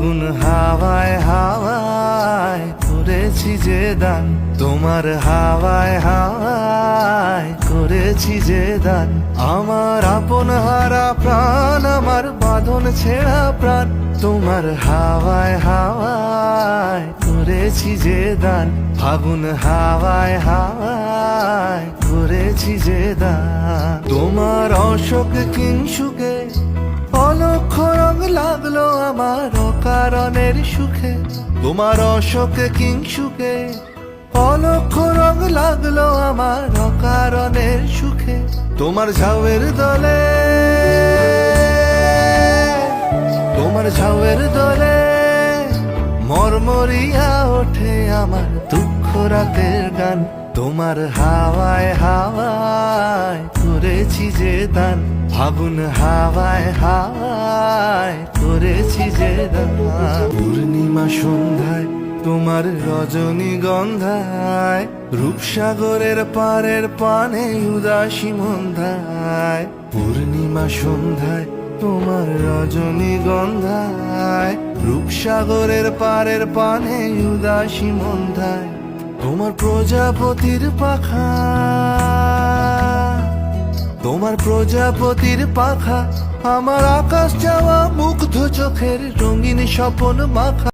ফাগুন হাওয়ায় হাওয়ায় করেছি যে দান, তোমার হাওয়ায় হাওয়ায় করেছি যে দান। আমার আপন হারা প্রাণ, আমার বাঁধন ছেঁড়া প্রাণ, তোমার হাওয়ায় হাওয়ায় করেছি যে দান। ফাগুন হাওয়ায় হাওয়ায় করেছি যে দান। তোমার অশোক কিংসুকে অলক্ষ রং লাগলো আমার অকারণের সুখে, তোমার অশোক কিংসুকে অলক্ষ রং লাগলো আমার অকারণের সুখে। তোমার ঝাউয়ের দলে, তোমার ঝাউয়ের দলে মরমরিয়া ওঠে আমার দুঃখ রাতের গান। তোমার হাওয়ায় হাওয়ায় করেছি যে দান, ফাগুন হাওয়ায় হাওয়ায় করেছি যে দান। পূর্ণিমা সন্ধ্যায় তোমার রজনীগন্ধায়, রূপসাগরের পারের পানে উদাসী মন্ধায়। পূর্ণিমা সন্ধ্যায় তোমার রজনীগন্ধায়, রূপসাগরের পারের পানে উদাসী মন্ধায়। তোমার প্রজাপতির পাখা, তোমার প্রজাপতির পাখা আমার আকাশ যাওয়া মুগ্ধ চোখের রঙিন স্বপন মাখা।